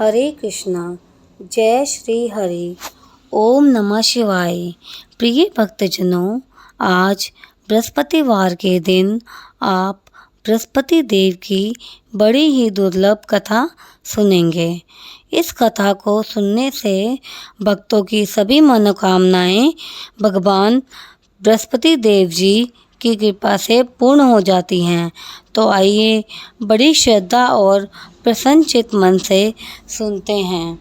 हरे कृष्णा। जय श्री हरि। ओम नमः शिवाय। प्रिय भक्तजनों, आज बृहस्पतिवार के दिन आप बृहस्पति देव की बड़ी ही दुर्लभ कथा सुनेंगे। इस कथा को सुनने से भक्तों की सभी मनोकामनाएं भगवान बृहस्पति देव जी की कृपा से पूर्ण हो जाती हैं। तो आइए बड़ी श्रद्धा और प्रसन्नचित मन से सुनते हैं।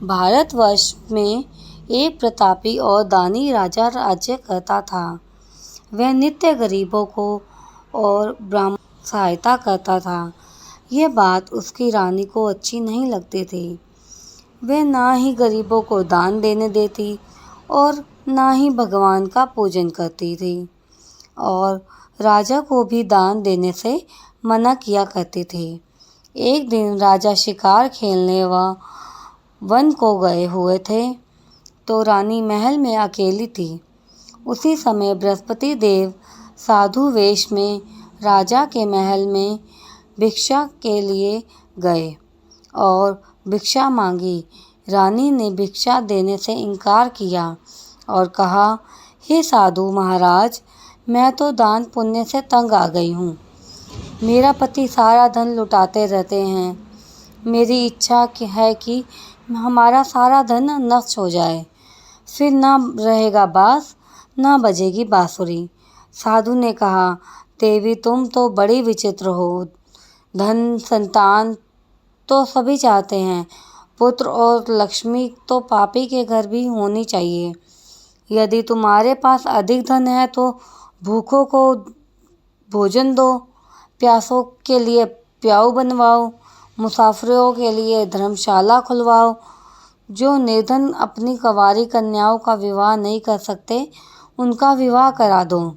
भारतवर्ष में एक प्रतापी और दानी राजा राज्य करता था। वह नित्य गरीबों को और ब्राह्मण सहायता करता था। यह बात उसकी रानी को अच्छी नहीं लगती थी। वह ना ही गरीबों को दान देने देती और ना ही भगवान का पूजन करती थी, और राजा को भी दान देने से मना किया करती थी। एक दिन राजा शिकार खेलने व वन को गए हुए थे, तो रानी महल में अकेली थी। उसी समय बृहस्पति देव साधु वेश में राजा के महल में भिक्षा के लिए गए और भिक्षा मांगी। रानी ने भिक्षा देने से इनकार किया और कहा, हे साधु महाराज, मैं तो दान पुण्य से तंग आ गई हूँ। मेरा पति सारा धन लुटाते रहते हैं। मेरी इच्छा है कि हमारा सारा धन नष्ट हो जाए, फिर ना रहेगा बाँस, ना बजेगी बाँसुरी। साधु ने कहा, देवी तुम तो बड़ी विचित्र हो। धन संतान तो सभी चाहते हैं, पुत्र और लक्ष्मी तो पापी के घर भी होनी चाहिए। यदि तुम्हारे पास अधिक धन है तो भूखों को भोजन दो, प्यासों के लिए प्याऊ बनवाओ, मुसाफिरों के लिए धर्मशाला खुलवाओ। जो निर्धन अपनी कंवारी कन्याओं का विवाह नहीं कर सकते, उनका विवाह करा दो।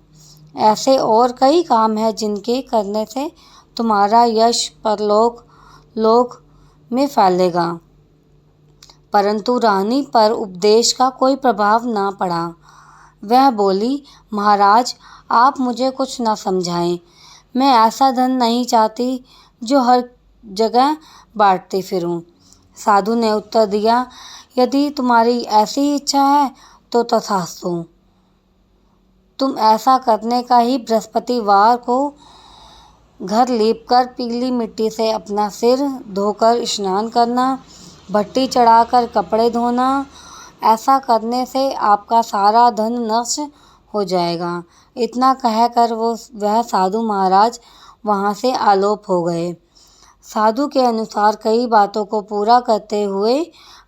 ऐसे और कई काम हैं जिनके करने से तुम्हारा यश परलोक लोक में फैलेगा। परंतु रानी पर उपदेश का कोई प्रभाव ना पड़ा। वह बोली, महाराज आप मुझे कुछ ना समझाएं। मैं ऐसा धन नहीं चाहती जो हर जगह बांटती फिरूं। साधु ने उत्तर दिया, यदि तुम्हारी ऐसी इच्छा है तो तथास्तु। तुम ऐसा करने का ही बृहस्पतिवार को घर लीपकर पीली मिट्टी से अपना सिर धोकर स्नान करना, भट्टी चढ़ाकर कपड़े धोना। ऐसा करने से आपका सारा धन नष्ट हो जाएगा। इतना कहकर वह साधु महाराज वहाँ से आलोप हो गए। साधु के अनुसार कई बातों को पूरा करते हुए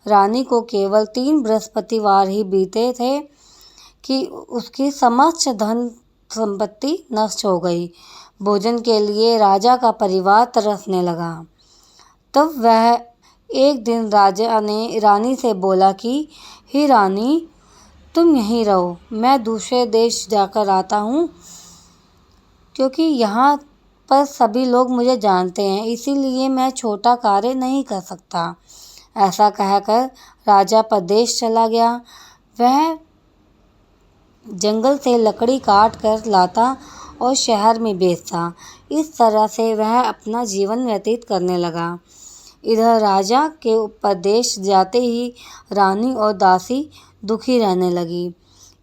रानी को केवल 3 बृहस्पतिवार ही बीते थे कि उसकी समस्त धन संपत्ति नष्ट हो गई। भोजन के लिए राजा का परिवार तरसने लगा। तब वह एक दिन राजा ने रानी से बोला कि हे रानी, तुम यहीं रहो, मैं दूसरे देश जाकर आता हूँ, क्योंकि यहाँ पर सभी लोग मुझे जानते हैं, इसीलिए मैं छोटा कार्य नहीं कर सकता। ऐसा कहकर राजा परदेश चला गया। वह जंगल से लकड़ी काट कर लाता और शहर में बेचता। इस तरह से वह अपना जीवन व्यतीत करने लगा। इधर राजा के उपदेश जाते ही रानी और दासी दुखी रहने लगी।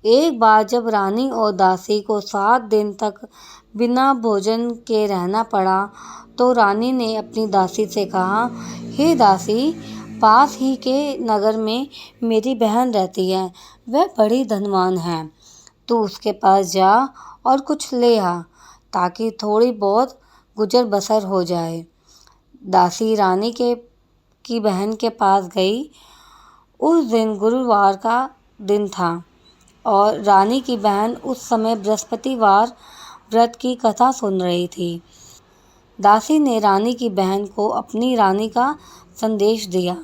एक बार जब रानी और दासी को 7 दिन तक बिना भोजन के रहना पड़ा, तो रानी ने अपनी दासी से कहा, हे दासी, पास ही के नगर में मेरी बहन रहती है, वह बड़ी धनवान है। तू उसके पास जा और कुछ ले आ, ताकि थोड़ी बहुत गुजर बसर हो जाए। दासी रानी की बहन के पास गई। उस दिन गुरुवार का दिन था और रानी की बहन उस समय बृहस्पतिवार व्रत की कथा सुन रही थी। दासी ने रानी की बहन को अपनी रानी का संदेश दिया,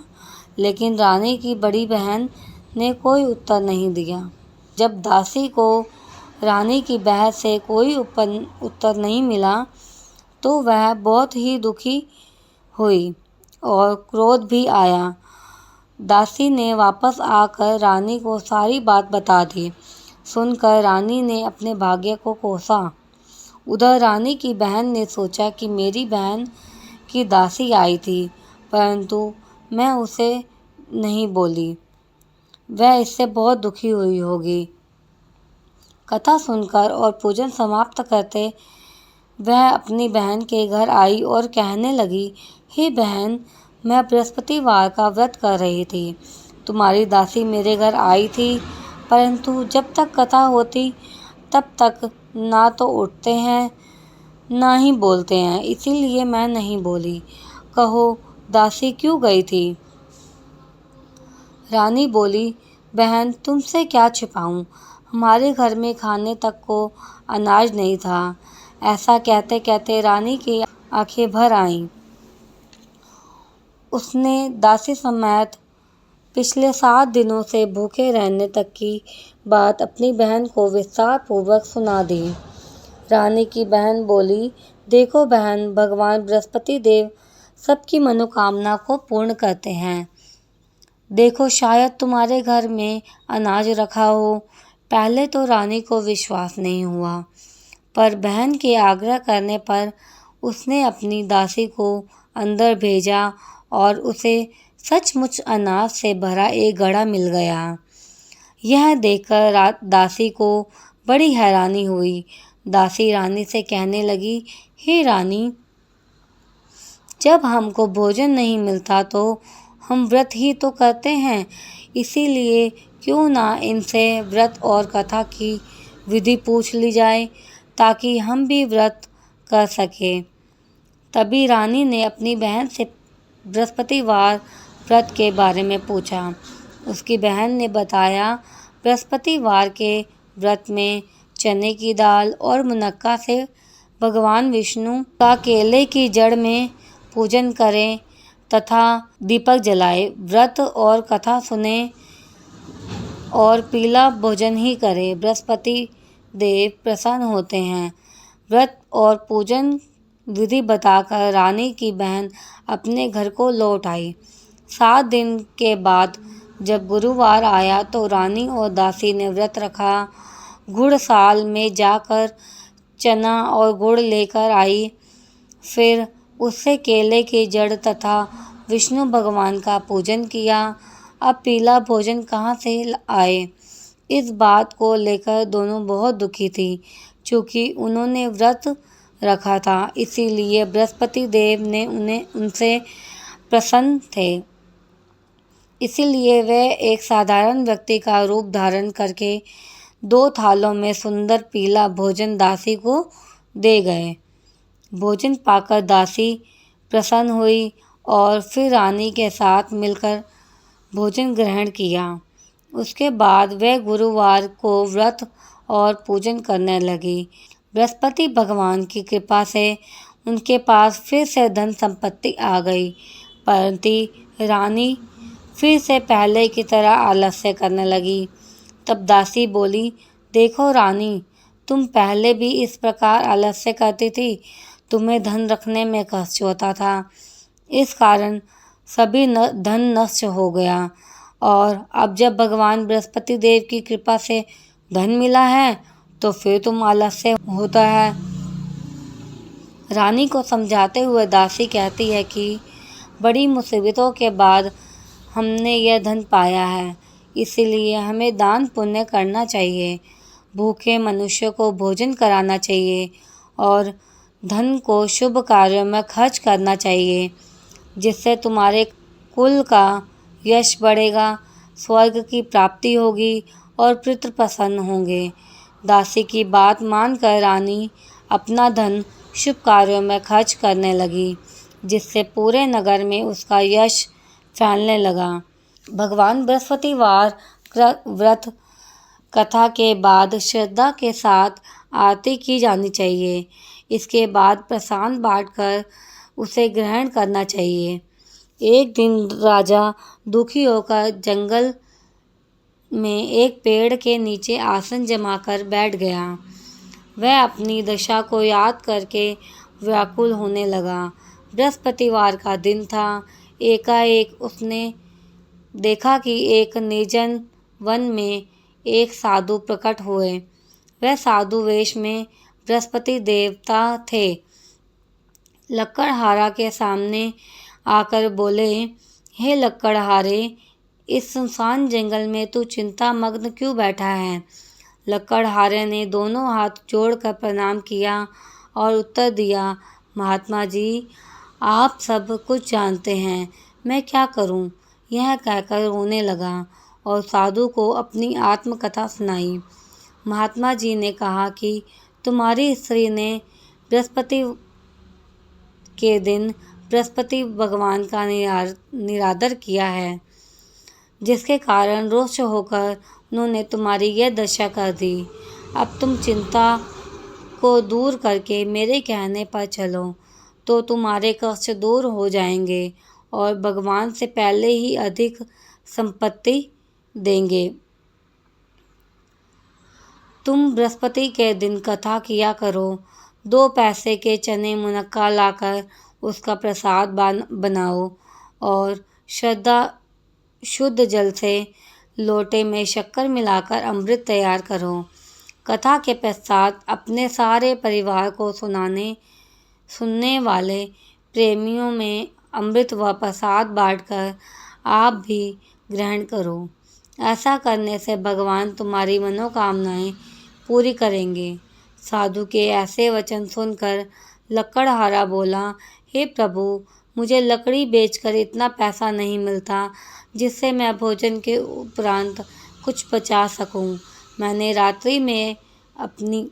लेकिन रानी की बड़ी बहन ने कोई उत्तर नहीं दिया। जब दासी को रानी की बहन से कोई उत्तर नहीं मिला, तो वह बहुत ही दुखी हुई और क्रोध भी आया। दासी ने वापस आकर रानी को सारी बात बता दी। सुनकर रानी ने अपने भाग्य को कोसा। उधर रानी की बहन ने सोचा कि मेरी बहन की दासी आई थी, परंतु मैं उसे नहीं बोली। वह इससे बहुत दुखी हुई होगी। कथा सुनकर और पूजन समाप्त करते वह अपनी बहन के घर आई और कहने लगी, हे बहन, मैं बृहस्पतिवार का व्रत कर रही थी। तुम्हारी दासी मेरे घर आई थी, परंतु जब तक कथा होती तब तक ना तो उठते हैं ना ही बोलते हैं, इसीलिए मैं नहीं बोली। कहो, दासी क्यों गई थी? रानी बोली, बहन, तुमसे क्या छिपाऊं? हमारे घर में खाने तक को अनाज नहीं था। ऐसा कहते कहते रानी की आंखें भर आईं। उसने दासी समेत पिछले 7 दिनों से भूखे रहने तक की बात अपनी बहन को विस्तार पूर्वक सुना दी। रानी की बहन बोली, देखो बहन, भगवान बृहस्पति देव सबकी मनोकामना को पूर्ण करते हैं। देखो, शायद तुम्हारे घर में अनाज रखा हो। पहले तो रानी को विश्वास नहीं हुआ, पर बहन के आग्रह करने पर उसने अपनी दासी को अंदर भेजा और उसे सचमुच अनाज से भरा एक घड़ा मिल गया। यह देखकर दासी को बड़ी हैरानी हुई। दासी रानी से कहने लगी, हे रानी, जब हमको भोजन नहीं मिलता तो हम व्रत ही तो करते हैं, इसीलिए क्यों ना इनसे व्रत और कथा की विधि पूछ ली जाए, ताकि हम भी व्रत कर सकें। तभी रानी ने अपनी बहन से बृहस्पतिवार व्रत के बारे में पूछा। उसकी बहन ने बताया, बृहस्पतिवार के व्रत में चने की दाल और मुनक्का से भगवान विष्णु का केले की जड़ में पूजन करें तथा दीपक जलाए, व्रत और कथा सुने और पीला भोजन ही करें। बृहस्पति देव प्रसन्न होते हैं। व्रत और पूजन विधि बताकर रानी की बहन अपने घर को लौट आई। 7 दिन के बाद जब गुरुवार आया तो रानी और दासी ने व्रत रखा। गुड़साल में जाकर चना और गुड़ लेकर आई, फिर उससे केले की जड़ तथा विष्णु भगवान का पूजन किया। अब पीला भोजन कहाँ से आए? इस बात को लेकर दोनों बहुत दुखी थी। चूँकि उन्होंने व्रत रखा था, इसीलिए बृहस्पति देव ने उनसे प्रसन्न थे। इसीलिए वे एक साधारण व्यक्ति का रूप धारण करके 2 थालों में सुंदर पीला भोजन दासी को दे गए। भोजन पाकर दासी प्रसन्न हुई और फिर रानी के साथ मिलकर भोजन ग्रहण किया। उसके बाद वे गुरुवार को व्रत और पूजन करने लगी। बृहस्पति भगवान की कृपा से उनके पास फिर से धन संपत्ति आ गई, परंतु रानी फिर से पहले की तरह आलस्य करने लगी। तब दासी बोली, देखो रानी, तुम पहले भी इस प्रकार आलस्य करती थी। तुम्हें धन रखने में कष्ट होता था, इस कारण सभी धन नष्ट हो गया, और अब जब भगवान बृहस्पति देव की कृपा से धन मिला है तो फिर तुम आलस्य होता है। रानी को समझाते हुए दासी कहती है कि बड़ी मुसीबतों के बाद हमने यह धन पाया है, इसीलिए हमें दान पुण्य करना चाहिए, भूखे मनुष्य को भोजन कराना चाहिए और धन को शुभ कार्यों में खर्च करना चाहिए, जिससे तुम्हारे कुल का यश बढ़ेगा, स्वर्ग की प्राप्ति होगी और पितृ प्रसन्न होंगे। दासी की बात मानकर रानी अपना धन शुभ कार्यों में खर्च करने लगी, जिससे पूरे नगर में उसका यश फैलने लगा। भगवान बृहस्पतिवार व्रत कथा के बाद श्रद्धा के साथ आरती की जानी चाहिए। इसके बाद प्रसाद बांटकर उसे ग्रहण करना चाहिए। एक दिन राजा दुखी होकर जंगल में एक पेड़ के नीचे आसन जमाकर बैठ गया। वह अपनी दशा को याद करके व्याकुल होने लगा। बृहस्पतिवार का दिन था। एकाएक उसने देखा कि एक निर्जन वन में एक साधु प्रकट हुए। वह साधु वेश में बृहस्पति देवता थे। लकड़हारा के सामने आकर बोले, हे लकड़हारे, इस सुनसान जंगल में तू चिंता मग्न क्यों बैठा है? लकड़हारे ने दोनों हाथ जोड़कर प्रणाम किया और उत्तर दिया, महात्मा जी, आप सब कुछ जानते हैं, मैं क्या करूं? यह कहकर रोने लगा और साधु को अपनी आत्मकथा सुनाई। महात्मा जी ने कहा कि तुम्हारी स्त्री ने बृहस्पति के दिन बृहस्पति भगवान का निरादर किया है, जिसके कारण रोष होकर उन्होंने तुम्हारी यह दशा कर दी। अब तुम चिंता को दूर करके मेरे कहने पर चलो तो तुम्हारे कष्ट दूर हो जाएंगे और भगवान से पहले ही अधिक संपत्ति देंगे। तुम बृहस्पति के दिन कथा किया करो। 2 पैसे के चने मुनक्का लाकर उसका प्रसाद बनाओ और शुद्ध जल से लोटे में शक्कर मिलाकर अमृत तैयार करो। कथा के पश्चात अपने सारे परिवार को सुनने वाले प्रेमियों में अमृत व प्रसाद बांटकर आप भी ग्रहण करो। ऐसा करने से भगवान तुम्हारी मनोकामनाएं पूरी करेंगे। साधु के ऐसे वचन सुनकर लकड़हारा बोला, हे प्रभु, मुझे लकड़ी बेचकर इतना पैसा नहीं मिलता जिससे मैं भोजन के उपरांत कुछ बचा सकूं। मैंने रात्रि में अपनी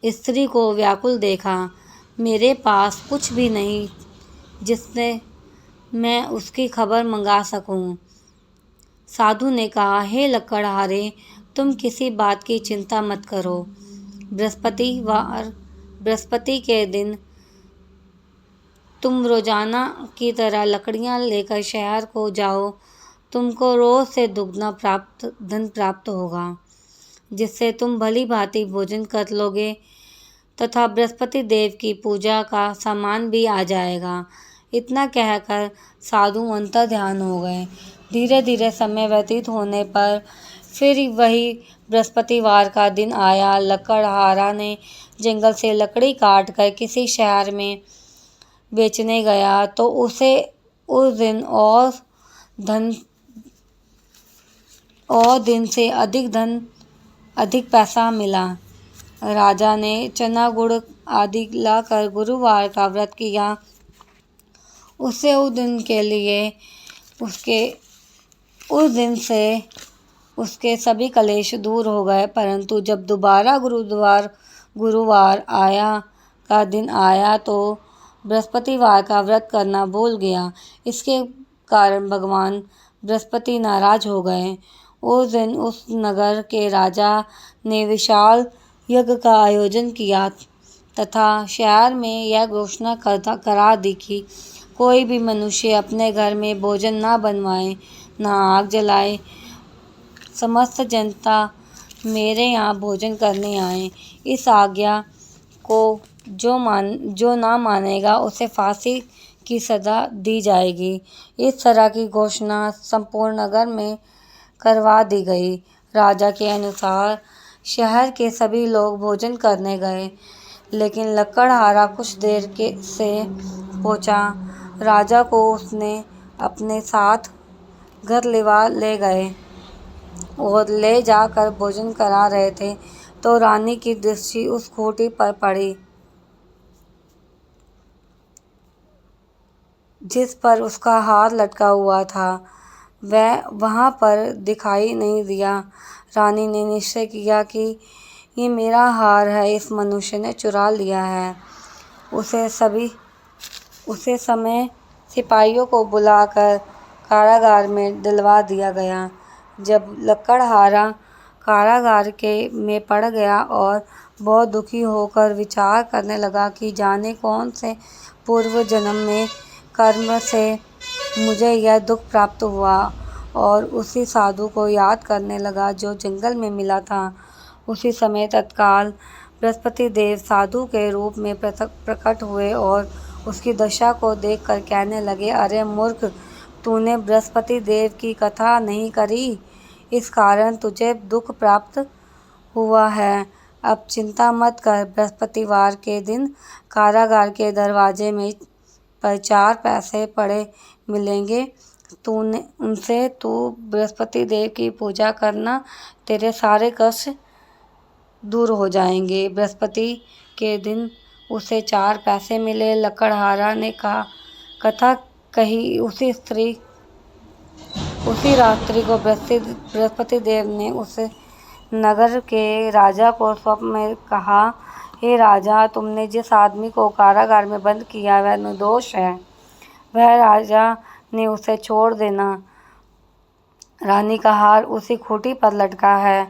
स्त्री को व्याकुल देखा। मेरे पास कुछ भी नहीं जिससे मैं उसकी खबर मंगा सकूं। साधु ने कहा, हे लकड़हारे, तुम किसी बात की चिंता मत करो। बृहस्पति के दिन तुम रोजाना की तरह लकड़ियां लेकर शहर को जाओ। तुमको रोज से दुगना धन प्राप्त होगा, जिससे तुम भली भांति भोजन कर लोगे तथा बृहस्पति देव की पूजा का सामान भी आ जाएगा। इतना कहकर साधु अंतर्ध्यान हो गए। धीरे धीरे समय व्यतीत होने पर फिर वही बृहस्पतिवार का दिन आया। लकड़हारा ने जंगल से लकड़ी काट कर किसी शहर में बेचने गया तो उसे उस दिन और दिन से अधिक पैसा मिला। राजा ने चना गुड़ आदि लाकर गुरुवार का व्रत किया। उससे उस दिन से उसके सभी कलेश दूर हो गए। परंतु जब दोबारा गुरुवार का दिन आया तो बृहस्पतिवार का व्रत करना भूल गया। इसके कारण भगवान बृहस्पति नाराज हो गए। उस दिन उस नगर के राजा ने विशाल यज्ञ का आयोजन किया तथा शहर में यह घोषणा करा दी कि कोई भी मनुष्य अपने घर में भोजन न बनवाए, न आग जलाए। समस्त जनता मेरे यहाँ भोजन करने आए। इस आज्ञा को जो ना मानेगा उसे फांसी की सजा दी जाएगी। इस तरह की घोषणा संपूर्ण नगर में करवा दी गई। राजा के अनुसार शहर के सभी लोग भोजन करने गए, लेकिन लकड़हारा कुछ देर से पहुंचा। राजा को उसने अपने साथ घर ले गए और ले जाकर भोजन करा रहे थे तो रानी की दृष्टि उस खूंटी पर पड़ी जिस पर उसका हार लटका हुआ था। वह वहां पर दिखाई नहीं दिया। रानी ने निश्चय किया कि ये मेरा हार है, इस मनुष्य ने चुरा लिया है। उसे समय सिपाहियों को बुलाकर कारागार में दिलवा दिया गया। जब लकड़हारा कारागार में पड़ गया और बहुत दुखी होकर विचार करने लगा कि जाने कौन से पूर्व जन्म में कर्म से मुझे यह दुख प्राप्त हुआ, और उसी साधु को याद करने लगा जो जंगल में मिला था। उसी समय तत्काल बृहस्पति देव साधु के रूप में प्रकट हुए और उसकी दशा को देखकर कहने लगे, अरे मूर्ख, तूने बृहस्पति देव की कथा नहीं करी, इस कारण तुझे दुख प्राप्त हुआ है। अब चिंता मत कर। बृहस्पतिवार के दिन कारागार के दरवाजे पर 4 पैसे पड़े मिलेंगे। तूने उनसे तू बृहस्पति देव की पूजा करना, तेरे सारे कष्ट दूर हो जाएंगे। बृहस्पति के दिन उसे 4 पैसे मिले। लकड़हारा ने कथा कही। उसी रात्रि को बृहस्पति देव ने उस नगर के राजा को स्वप्न में कहा, हे राजा, तुमने जिस आदमी को कारागार में बंद किया वह निर्दोष है, वह राजा ने उसे छोड़ देना। रानी का हार उसी खूंटी पर लटका है।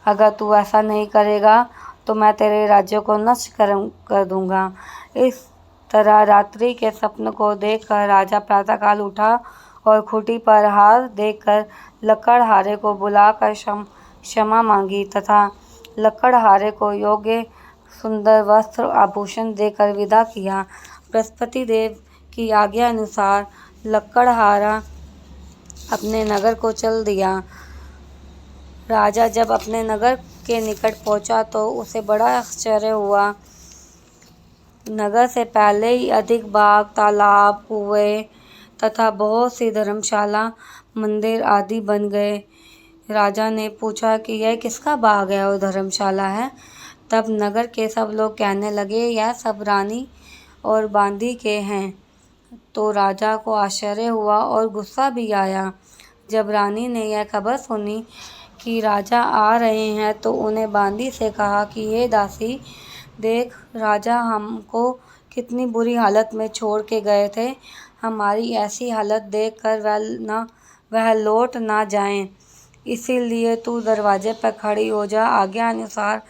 अगर तू ऐसा नहीं करेगा तो मैं तेरे राज्य को नष्ट कर दूंगा। इस तरह रात्रि के स्वप्न को देखकर राजा प्रातःकाल उठा और खूंटी पर हार देखकर लकड़हारे को बुलाकर क्षमा मांगी तथा लकड़हारे को योग्य सुंदर वस्त्र आभूषण देकर विदा किया। बृहस्पति देव की आज्ञा अनुसार लकड़हारा अपने नगर को चल दिया। राजा जब अपने नगर के निकट पहुंचा तो उसे बड़ा आश्चर्य हुआ। नगर से पहले ही अधिक बाग, तालाब, कुएं तथा बहुत सी धर्मशाला, मंदिर आदि बन गए। राजा ने पूछा कि यह किसका बाग है और धर्मशाला है? तब नगर के सब लोग कहने लगे, यह सब रानी और बांदी के हैं। तो राजा को आश्चर्य हुआ और गुस्सा भी आया। जब रानी ने यह खबर सुनी कि राजा आ रहे हैं तो उन्हें बांदी से कहा कि हे दासी, देख, राजा हमको कितनी बुरी हालत में छोड़ के गए थे। हमारी ऐसी हालत देखकर वह लौट ना जाएं। इसीलिए तू दरवाजे पर खड़ी हो जा। आज्ञा अनुसार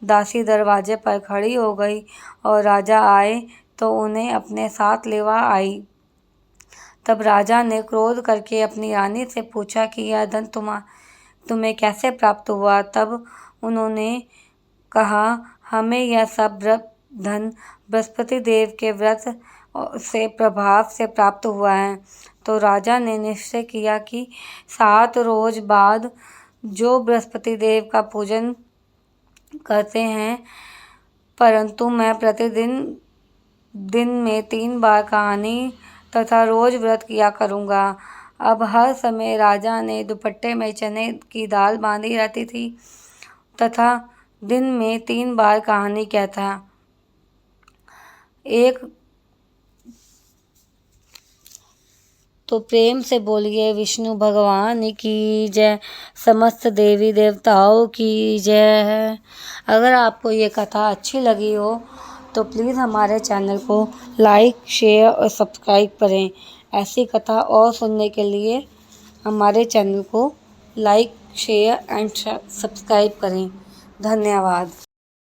दासी दरवाजे पर खड़ी हो गई और राजा आए तो उन्हें अपने साथ लेवा आई। तब राजा ने क्रोध करके अपनी रानी से पूछा कि यह धन तुम्हें कैसे प्राप्त हुआ? तब उन्होंने कहा, हमें यह सब धन बृहस्पति देव के व्रत से प्रभाव से प्राप्त हुआ है। तो राजा ने निश्चय किया कि 7 रोज बाद जो बृहस्पति देव का पूजन करते हैं, परंतु मैं प्रतिदिन दिन में 3 बार कहानी तथा रोज व्रत किया करूँगा। अब हर समय राजा ने दुपट्टे में चने की दाल बांधी रहती थी तथा दिन में 3 बार कहानी कहता। तो प्रेम से बोलिए विष्णु भगवान की जय, समस्त देवी देवताओं की जय। अगर आपको ये कथा अच्छी लगी हो तो प्लीज़ हमारे चैनल को लाइक, शेयर और सब्सक्राइब करें। ऐसी कथा और सुनने के लिए हमारे चैनल को लाइक, शेयर एंड सब्सक्राइब करें। धन्यवाद।